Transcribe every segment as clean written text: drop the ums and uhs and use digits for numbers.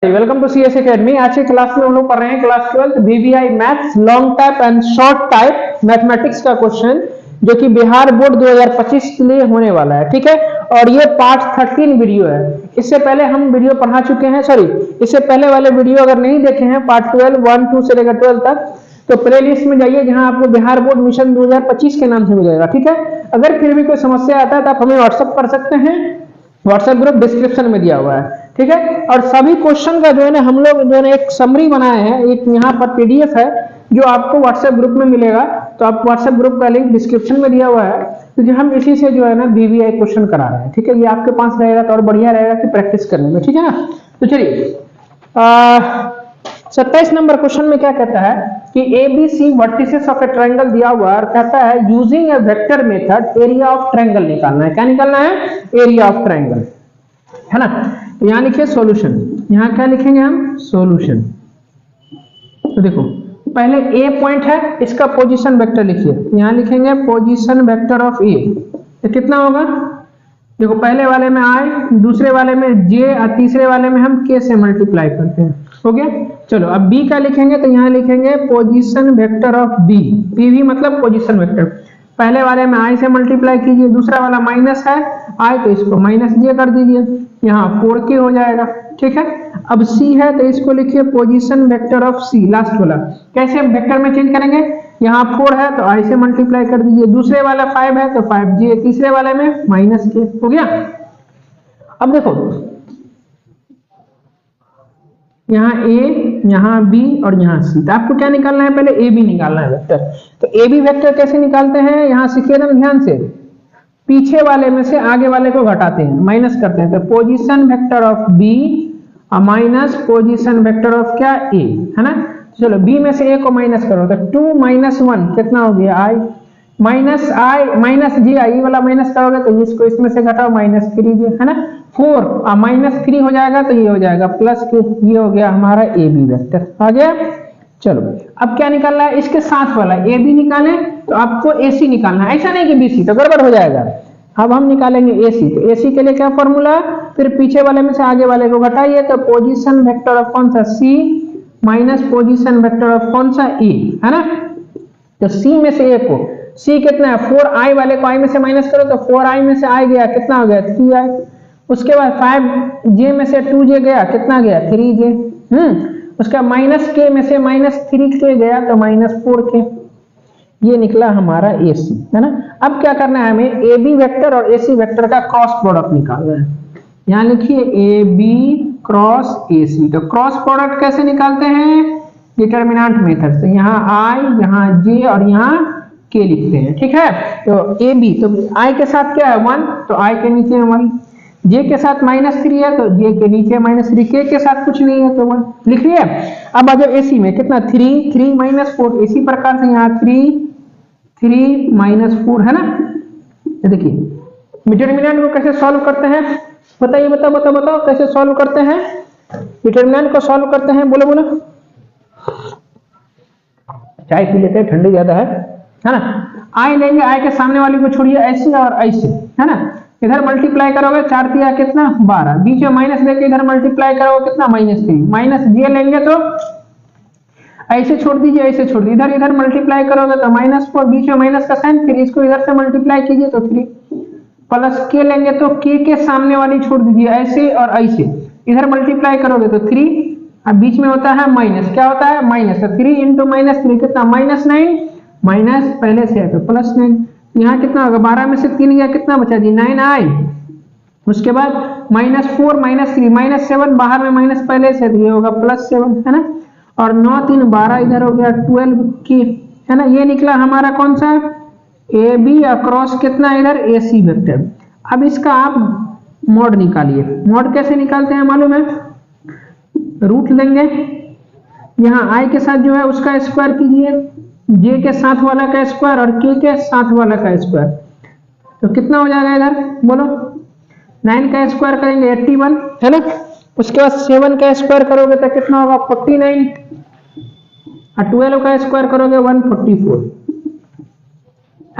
Welcome to CS academy. आज की class में हम लोग पढ़ रहे हैं class 12 VVI maths long type and short type mathematics का क्वेश्चन जो कि बिहार बोर्ड 2025 के लिए होने वाला है। ठीक है, और ये पार्ट 13 वीडियो है। इससे पहले हम वीडियो पढ़ा चुके हैं, इससे पहले वाले वीडियो अगर नहीं देखे हैं पार्ट 12 1 2 से लेकर 12 तक, तो प्ले लिस्ट में जाइए जहां आपको बिहार बोर्ड मिशन 2025 के नाम से मिलेगा। ठीक है, अगर फिर भी कोई समस्या आता है तो आप हमें व्हाट्सएप कर सकते हैं, व्हाट्सएप ग्रुप डिस्क्रिप्शन में दिया हुआ है। ठीक है, और सभी क्वेश्चन का जो है ना हम लोग जो है एक समरी बनाए हैं, एक यहाँ पर पीडीएफ है जो आपको व्हाट्सएप ग्रुप में मिलेगा। तो आप व्हाट्सएप ग्रुप का लिंक डिस्क्रिप्शन में दिया हुआ है, क्योंकि हम इसी से जो है ना वीवीआई क्वेश्चन करा रहे हैं। ठीक है, ये आपके पास रहेगा तो और बढ़िया रहेगा कि प्रैक्टिस करने में। ठीक है ना, तो चलिए 27 नंबर क्वेश्चन में क्या कहता है कि ABC vertices of A triangle दिया हुआ और कहता है using A vector method area of triangle निकालना है। क्या निकालना है? एरिया ऑफ ट्रायंगल, है ना। तो यहां लिखिए सॉल्यूशन। यहां क्या लिखेंगे हम? सॉल्यूशन। तो देखो पहले ए पॉइंट है, इसका पोजीशन वेक्टर लिखिए। यहां लिखेंगे पोजीशन वेक्टर ऑफ ए। तो कितना होगा? देखो पहले वाले में आई, दूसरे वाले में जे और तीसरे वाले में हम के से मल्टीप्लाई करते हैं। हो गया। चलो अब बी का लिखेंगे तो यहां लिखेंगे position vector of B. PV मतलब पोजीशन वेक्टर। पहले वाले में आई से मल्टीप्लाई कीजिए, दूसरा वाला माइनस है आई तो इसको माइनस जे कर दीजिए, यहाँ 4k हो जाएगा। ठीक है, अब सी है तो इसको लिखिए position vector of C, last वाला। कैसे वेक्टर में चेंज करेंगे? यहाँ 4 है तो आई से मल्टीप्लाई कर दीजिए, दूसरे वाला 5 है तो 5j, तीसरे वाले में माइनस k। हो गया। अब देखो यहाँ a, यहाँ b और यहाँ c। तो आपको क्या निकालना है? पहले a b निकालना है वेक्टर। तो a b वेक्टर कैसे निकालते हैं? यहाँ सीखिए ना ध्यान से, पीछे वाले में से आगे वाले को घटाते हैं, माइनस करते हैं। तो position vector of b minus position vector of क्या? a, है ना। चलो b में से a को माइनस करो तो 2 - 1 कितना हो गया? i माइनस आई माइनस जी आई वाला माइनस करोगे तो इसको इसमें से घटाओ -3j, है ना। 4 -3 हो जाएगा तो ये हो जाएगा प्लस के, ये हो गया हमारा ए बी वेक्टर आ गया। चलो अब क्या निकालना है? इसके साथ वाला ए बी निकाले तो आपको ए सी निकालना है, ऐसा नहीं कि बी सी, तो गड़बड़ हो जाएगा। अब हम निकालेंगे ए सी। तो ए सी के लिए क्या फॉर्मूला? फिर पीछे वाले में से आगे वाले को घटाइए तो पोजीशन वेक्टर ऑफ कौन सा? सी माइनस पोजीशन वेक्टर ऑफ कौन सा? ई, है ना। तो सी में से ए को, सी कितना है? 4i वाले को i में से माइनस करो तो 4i में से i गया, कितना हो गया? 3i। उसके बाद 5j में से 2j गया, कितना गया? 3j। उसका माइनस k में से -3k गया तो -4k। ये निकला हमारा AC, है ना। अब क्या करना है हमें? AB वेक्टर और AC वेक्टर का क्रॉस प्रोडक्ट निकालना है। यहाँ लिखिए AB क्रॉस AC। तो क्रॉस प्रोडक्ट कैसे निकालते हैं? डिटरमिनेंट मेथड से। यहाँ i, यहाँ j और यहाँ k लिखते हैं। ठीक है, तो AB तो i के साथ क्या है? 1, तो i के नीचे है 1, j के साथ -3 है तो j के नीचे -3, k के साथ कुछ नहीं है तो 1 लिख लिया। अब आ जाओ AC में, कितना? 3 -4। इसी प्रकार से यहाँ 3 -4, है ना। देखिए डिटरमिनेंट को कैसे सॉल्व करते हैं? बताइए, बताओ कैसे सॉल्व करते हैं? डिटरमिनेंट को सॉल्व करते हैं, बोलो। चाय पी लेते हैं, ठंडी ज्यादा है ना। आई लेंगे, आई के सामने वाली को छोड़िए, ऐसे और ऐसे, है ना। इधर मल्टीप्लाई करोगे 4 तिया कितना? 12। बीच में माइनस लेके इधर मल्टीप्लाई करोगे कितना? -3। माइनस जे लेंगे तो ऐसे छोड़ दीजिए, ऐसे छोड़ दीजिए, इधर मल्टीप्लाई करोगे तो -4, बीच में माइनस का साइन, फिर इसको इधर से मल्टीप्लाई कीजिए तो 3, प्लस के लेंगे तो के सामने वाली छोड़ दीजिए, ऐसे और ऐसे, इधर मल्टीप्लाई करोगे तो 3, अब बीच में होता है माइनस, क्या होता है? माइनस। तो 3 × -3 कितना? -9, माइनस पहले से है तो +9। यहाँ कितना होगा? 12 में से 3 गया, कितना बचा जी? 9i। उसके बाद -4 -3 -7, बाहर में माइनस पहले से, तो ये होगा +7, है ना। और 9 3 12, इधर हो गया 12k, है ना। ये निकला हमारा कौन सा? ए बी अक्रॉस कितना? इधर AC वेक्टर। अब इसका आप मॉड निकालिए। मॉड कैसे निकालते हैं मालूम है? रूट लेंगे, यहाँ i के साथ जो है उसका स्क्वायर कीजिए, j के साथ वाला का स्क्वायर और k के साथ वाला का स्क्वायर, तो कितना हो जाएगा इधर? बोलो। 9 का स्क्वायर करेंगे 81, है ना। उसके बाद 7 का स्क्वायर करोगे तो कितना होगा? 49, और 12 का स्क्वायर करोगे 144।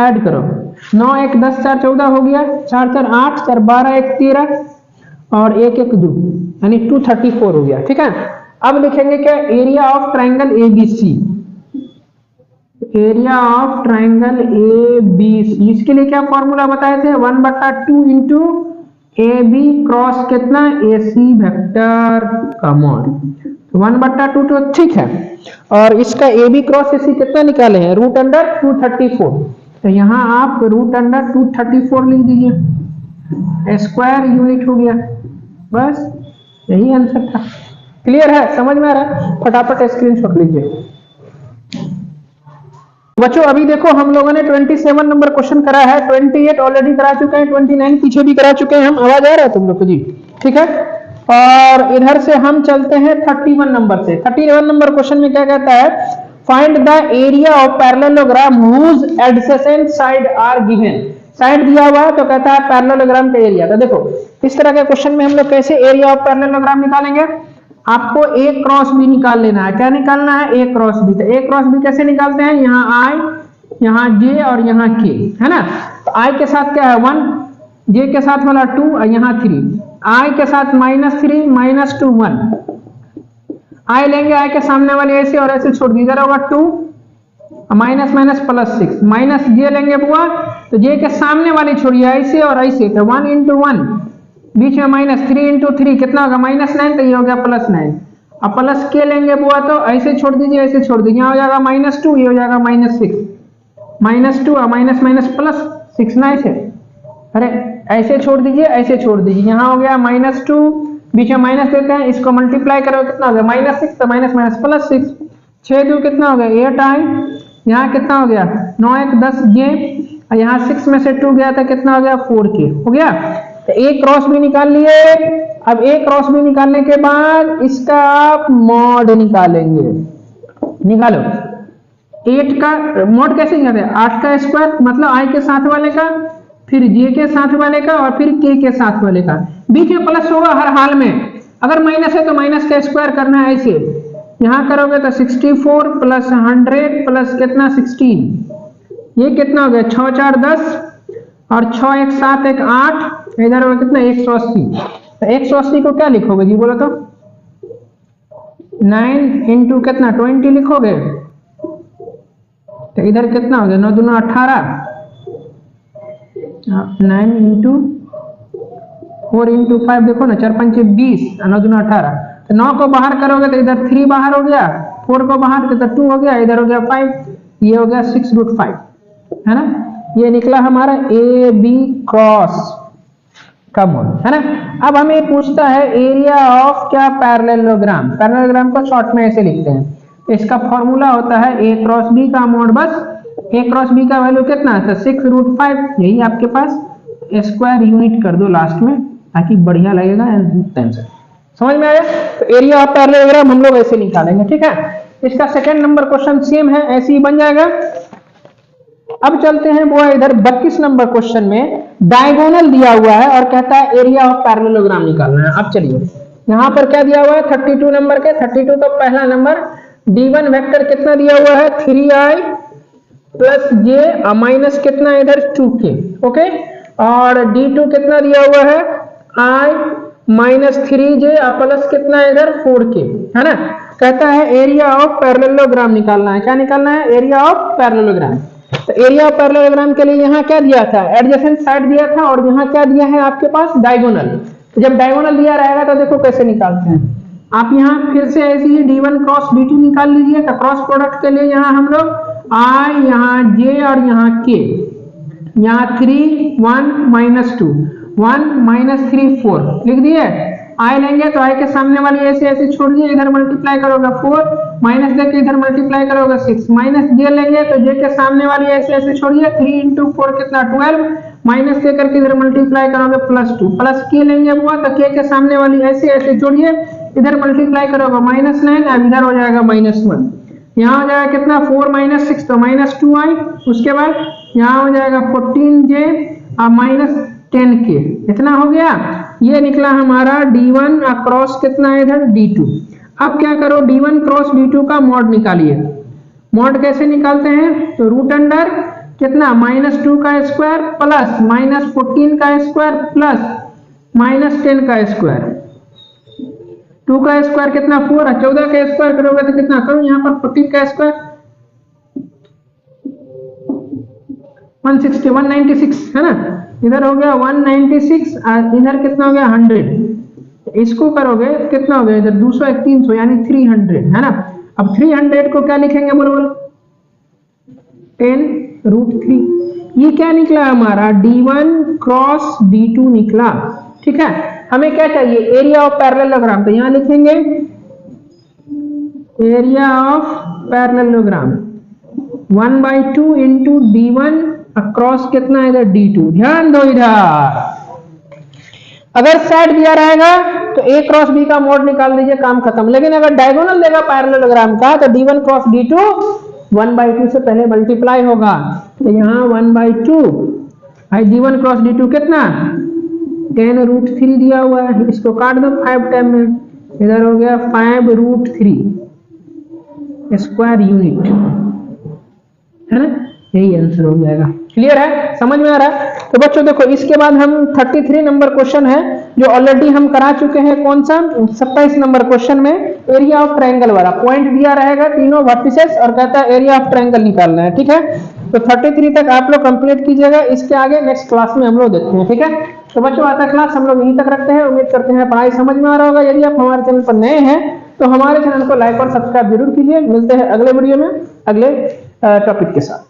ऐड करो, 9 1 10 4 14 हो गया, 4 4 8 4 12 1 13 और 1 1 2, यानी 234 हो गया। ठीक है, अब लिखेंगे क्या, area of triangle ABC, area of triangle ABC, इसके लिए क्या फॉर्मूला बताए थे, 1/2 इंटू AB क्रॉस कितना AC वेक्टर का मॉड, 1/2 तो ठीक है, और इसका AB क्रॉस AC कितना निकाले हैं, √234, तो यहाँ आप √234 लिख दीजिए, स्क्वायर यूनिट हो गया, बस यही आंसर था। क्लियर है, समझ में आ रहा है, फटाफट स्क्रीनशॉट लीजिए बच्चों। अभी देखो हम लोगों ने 27 नंबर क्वेश्चन करा है, 28 ऑलरेडी करा चुके हैं, 29 पीछे भी करा चुके हैं हम, आवाज आ रहा है तुम लोग को जी, ठीक है। और इधर से हम चलते हैं 31 नंबर से। 31 नंबर क्वेश्चन में क्या कहता है, find the area of parallelogram whose adjacent side are given, side दिया हुआ है तो कहता है पैरेललोग्राम का एरिया। तो देखो इस तरह के क्वेश्चन में हम लोग कैसे एरिया ऑफ पैरेललोग्राम निकालेंगे, आपको A क्रॉस B निकाल लेना है। क्या निकालना है, A क्रॉस B। तो A क्रॉस B कैसे निकालते हैं, यहाँ I, यहाँ J और यहाँ K, है ना। तो I के साथ क्या है 1, J के साथ वाला 2 और यहाँ 3, I के साथ -3 -2 1, I लेंगे I के सामने वाले ऐसे और ऐसे छोड़ दी, इधर होगा 2 माइनस माइनस +6, माइनस J लेंगे बुआ, तो J के सामने वाली छोड़िए ऐसे और ऐसे, तो 1 × 1, बीच में -3 × 3 कितना होगा -9, तो ये हो गया +9। अब प्लस के लेंगे बुआ तो ऐसे छोड़ दीजिए, ऐसे छोड़ दीजिए, यहाँ हो जाएगा -2, ये हो जाएगा -6, -2 और माइनस माइनस +6 ना ऐसे, अरे ऐसे छोड़ दीजिए, ऐसे छोड़ दीजिए, यहाँ हो गया -2, बीच में माइनस देते हैं, इसको मल्टीप्लाई करो कितना हो गया -6, तो माइनस माइनस +6, 6 2 कितना हो गया 8 आई, यहाँ कितना हो गया 9 1 10 J, और यहाँ 6 में से 2 गया था कितना हो गया 4K हो गया। तो A क्रॉस B निकाल लिए। अब A क्रॉस B निकालने के बाद इसका आप मॉड निकालेंगे, निकालो 8 का मॉड कैसे निकालते हैं, 8 का स्क्वायर मतलब I के साथ वाले का, फिर J के साथ वाले का और फिर K के साथ वाले का, बीच में प्लस होगा हर हाल में, अगर माइनस है तो माइनस का स्क्वायर करना है ऐसे, यहाँ करोगे तो 64 + 100 प्लस कितना 16, ये कितना हो गया 6 4 10 और 6 1 7 1 8, इधर होगा कितना 180। तो 180 को क्या लिखोगे जी बोलो तो, 9 × कितना 20 लिखोगे, तो इधर कितना हो गया 9 दूना 18, 9 × 4 × 5 देखो ना 4 5 20, 9 दूना 18, तो 9 को बाहर करोगे तो इधर 3 बाहर हो गया, 4 को बाहर तो 2 हो गया, इधर हो गया 5, ये हो गया 6√5, है ना। ये निकला हमारा AB क्रॉस का मॉड, है ना। अब हमें पूछता है एरिया ऑफ क्या पैरेललोग्राम, पैरेललोग्राम को शॉर्ट में ऐसे लिखते हैं, तो इसका फॉर्मूला होता है A क्रॉस B का मॉड, बस A क्रॉस B का वैल्यू कितना है 6√5, यही आपके पास, स्क्वायर यूनिट कर दो लास्ट में ताकि बढ़िया लगेगा आंसर, समझ में आया। तो एरिया ऑफ पैरेललोग्राम हम लोग ऐसे निकालेंगे, ठीक है। इसका सेकंड नंबर क्वेश्चन सेम है, ऐसे ही बन जाएगा। अब चलते हैं वो इधर 32 नंबर क्वेश्चन में डायगोनल दिया हुआ है और कहता है एरिया ऑफ पैरेललोग्राम निकालना है। अब चलिए यहाँ पर क्या दिया हुआ है 32 नंबर के, 32 का पहला नंबर D1 वेक्टर कितना दिया हुआ है 3i + j माइनस कितना इधर 2k, ओके, और D2 कितना दिया हुआ है i - 3j प्लस कितना इधर 4k, है ना। कहता है एरिया ऑफ पैरेललोग्राम निकालना है, क्या निकालना है एरिया ऑफ पैरेललोग्राम। तो एरिया ऑफ पैरेललोग्राम के लिए यहाँ क्या दिया था एडजेसेंट साइड दिया था, और यहाँ क्या दिया है आपके पास डायगोनल। तो जब डायगोनल दिया रहेगा तो देखो कैसे निकालते हैं, आप यहाँ फिर से ऐसे ही D1 क्रॉस D2 निकाल लीजिए। तो क्रॉस प्रोडक्ट के लिए यहाँ हम लोग I, यहाँ J और यहाँ K, यहाँ 3 1 -2 1 -3 4 लिख दिए। I लेंगे तो I के सामने वाली ऐसे ऐसे छोड़ दिए, इधर मल्टीप्लाई करोगे 4, माइनस देके इधर मल्टीप्लाई करोगे 6, माइनस J लेंगे तो J के सामने वाली ऐसे ऐसे छोड़िए, 3 × 4 कितना 12, माइनस दे करके इधर मल्टीप्लाई करोगे +2, प्लस K लेंगे हुआ तो K के सामने वाली ऐसे ऐसे जोड़िए, इधर मल्टीप्लाई करोगे -9, अब इधर हो जाएगा -1, यहाँ हो जाएगा कितना 4 - 6 तो -2i, उसके बाद यहाँ हो जाएगा 14j और -10k, इतना हो गया। ये निकला हमारा D1 क्रॉस कितना है इधर D2। अब क्या करो D1 क्रॉस D2 का मॉड निकालिए। मॉड कैसे निकालते हैं, तो √अंडर कितना -2 का स्क्वायर प्लस -14 का स्क्वायर प्लस -10 का स्क्वायर, 2 का स्क्वायर कितना 4 है, 14 का स्क्वायर करोगे तो कितना, करो यहाँ पर 14 का स्क्वायर 160 196 है ना, इधर हो गया 196 और इधर कितना हो गया 100, इसको करोगे कितना हो गया इधर 200 1 300 यानी 300 है ना। अब 300 को क्या लिखेंगे बोलो बोलो, 10√3। ये क्या निकला हमारा d1 क्रॉस d2 निकला, ठीक है। हमें क्या चाहिए, एरिया ऑफ पैरेललोग्राम, तो यहां लिखेंगे area of parallelogram 1/2 into d1 across कितना है इधर d2। ध्यान दो इधर, अगर सेट दिया रहेगा तो a क्रॉस b का मोड निकाल दीजिए, काम खत्म। लेकिन अगर डायगोनल देगा पैरेललोग्राम का तो d1 क्रॉस d2 1/2 से पहले मल्टीप्लाई होगा, तो यहाँ 1/2 d1 क्रॉस d2 कितना 10√3 दिया हुआ है, इसको काट दो 5 टाइम में, इधर हो गया 5√3 स्क्वायर यूनिट, है ना, यही आंसर हो जाएगा। क्लियर है, समझ में आ रहा है। तो बच्चों देखो इसके बाद हम 33 नंबर क्वेश्चन है जो ऑलरेडी हम करा चुके हैं, कौन सा 27 नंबर क्वेश्चन में एरिया ऑफ ट्रायंगल वाला पॉइंट दिया रहेगा तीनों वर्टिसेस और कहता है एरिया ऑफ ट्रायंगल निकालना है, ठीक है। तो 33 तक आप लोग कंप्लीट कीजिएगा, इसके आगे नेक्स्ट क्लास में हम लोग देखते हैं, ठीक है। तो बच्चों आता क्लास हम लोग यहीं तक रखते हैं, उम्मीद करते हैं पढ़ाई समझ में आ रहा होगा। यदि आप हमारे चैनल पर नए हैं तो हमारे चैनल को लाइक और सब्सक्राइब जरूर कीजिए। मिलते हैं अगले वीडियो में अगले टॉपिक के साथ।